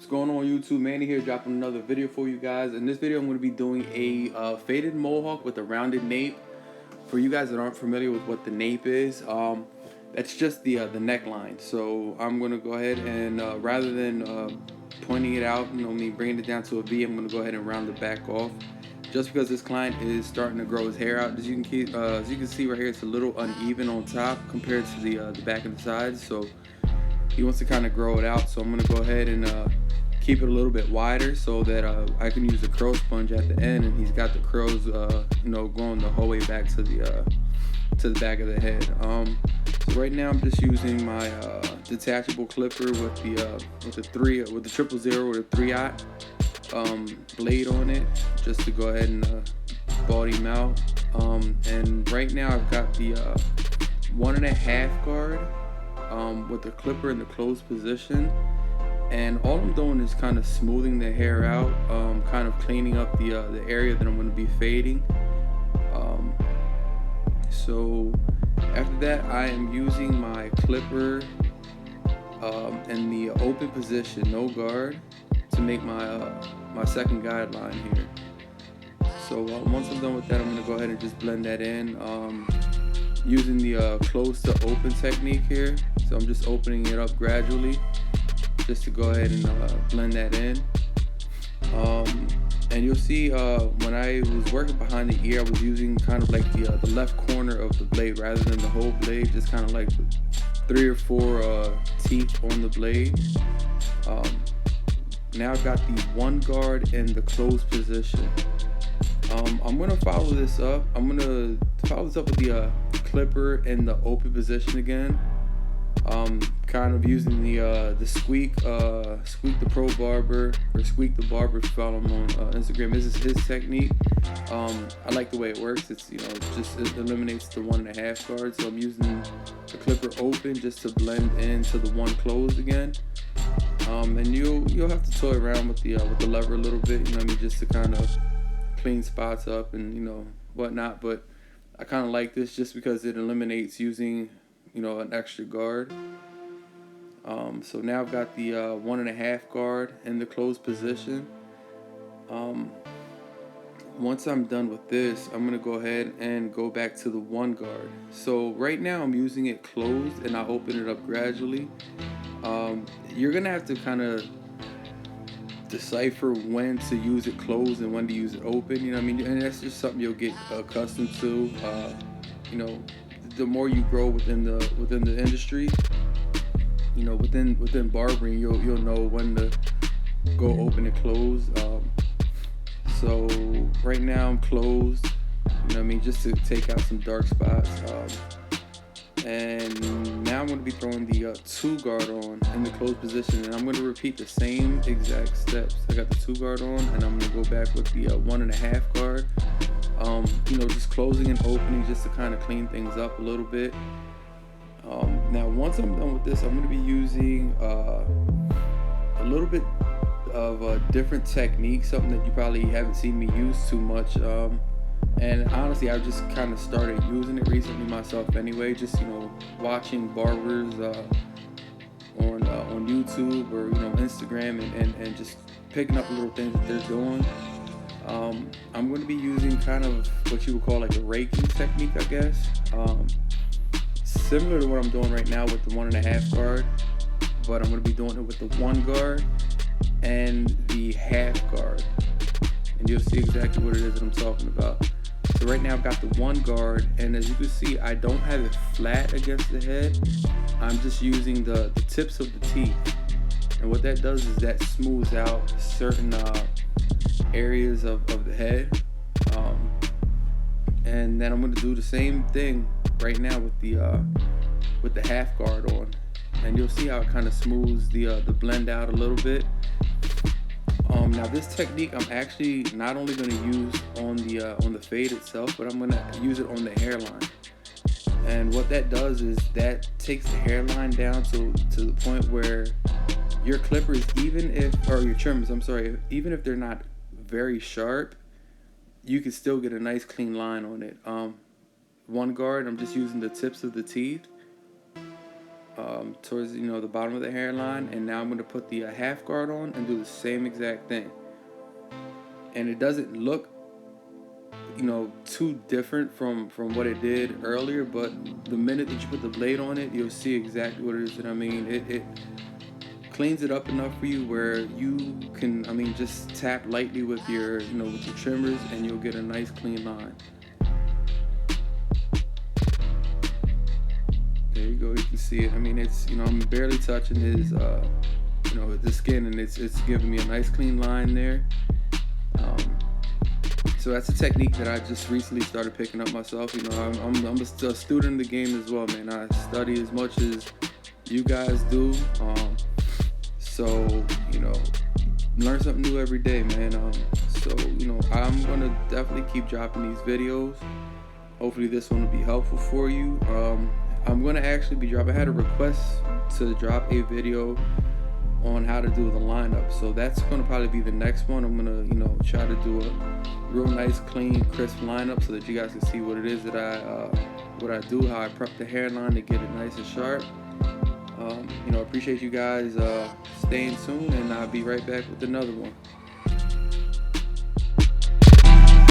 What's going on YouTube? Manny here, dropping another video for you guys. In this video I'm going to be doing a faded mohawk with a rounded nape. For you guys that aren't familiar with what the nape is, that's just the neckline. So I'm going to go ahead and rather than pointing it out, me bringing it down to a V, I'm going to go ahead and round the back off. Just because this client is starting to grow his hair out, as you can see right here, it's a little uneven on top compared to the back and the sides. So he wants to kind of grow it out. So I'm going to go ahead and keep it a little bit wider so that I can use the curl sponge at the end, and he's got the curls going the whole way back to the back of the head. So right now I'm just using my detachable clipper with the 000 with a 3/0 blade on it, just to go ahead and bald him out. And right now I've got the 1.5 guard with the clipper in the closed position. And all I'm doing is kind of smoothing the hair out, kind of cleaning up the area that I'm going to be fading. So after that, I am using my clipper in the open position, no guard, to make my second guideline here. So once I'm done with that, I'm going to go ahead and just blend that in, using the close to open technique here. So I'm just opening it up gradually, just to go ahead and blend that in. And you'll see when I was working behind the ear, I was using kind of like the left corner of the blade rather than the whole blade, just kind of like 3 or 4 teeth on the blade. Now I've got the 1 guard in the closed position. I'm going to follow this up. I'm going to follow this up with the clipper in the open position again. Kind of using the Squeak the Pro Barber, or Squeak the Barber, if you follow him on Instagram. This is his technique. I like the way it works. It's it eliminates the 1.5 guard. So I'm using the clipper open just to blend into the 1 closed again. And you'll have to toy around with the lever a little bit, just to kind of clean spots up and whatnot. But I kind of like this just because it eliminates using an extra guard. So now I've got the 1.5 guard in the closed position. Once I'm done with this, I'm gonna go ahead and go back to the 1 guard. So right now I'm using it closed, and I open it up gradually. You're gonna have to kind of decipher when to use it closed and when to use it open. And that's just something you'll get accustomed to. The more you grow within the industry, within barbering, you'll know when to go open and close. So right now I'm closed, just to take out some dark spots. And now I'm going to be throwing the 2 guard on in the closed position, and I'm going to repeat the same exact steps. I got the 2 guard on, and I'm going to go back with the 1.5 guard. Just closing and opening just to kind of clean things up a little bit. Now once I'm done with this, I'm going to be using a little bit of a different technique, something that you probably haven't seen me use too much. And honestly, I just kind of started using it recently myself anyway, just watching barbers on YouTube or Instagram, and just picking up little things that they're doing. I'm going to be using kind of what you would call like a raking technique, I guess. Similar to what I'm doing right now with the 1.5 guard, but I'm going to be doing it with the 1 guard and the half guard. And you'll see exactly what it is that I'm talking about. So right now I've got the 1 guard, and as you can see, I don't have it flat against the head. I'm just using the tips of the teeth. And what that does is that smooths out certain areas of the head. And then I'm going to do the same thing right now with the half guard on. And you'll see how it kind of smooths the blend out a little bit. Now this technique I'm actually not only going to use on the fade itself, but I'm going to use it on the hairline. And what that does is that takes the hairline down to the point where your clippers, your trimmers, even if they're not very sharp, you can still get a nice clean line on it. 1 guard, I'm just using the tips of the teeth. towards the bottom of the hairline, and now I'm going to put the half guard on and do the same exact thing. And it doesn't look too different from what it did earlier, but the minute that you put the blade on it, you'll see exactly what it is that I mean. It cleans it up enough for you where you can just tap lightly with your with your trimmers, and you'll get a nice clean line. There you go, you can see it. I mean, it's I'm barely touching his the skin, and it's giving me a nice clean line there. So that's a technique that I just recently started picking up myself. I'm a student in the game as well, man. I study as much as you guys do. So learn something new every day, man. So I'm gonna definitely keep dropping these videos. Hopefully this one will be helpful for you. I'm gonna actually be dropping. I had a request to drop a video on how to do the lineup, so that's gonna probably be the next one. I'm gonna try to do a real nice, clean, crisp lineup so that you guys can see what it is that I do, how I prep the hairline to get it nice and sharp. Appreciate you guys staying tuned, and I'll be right back with another one.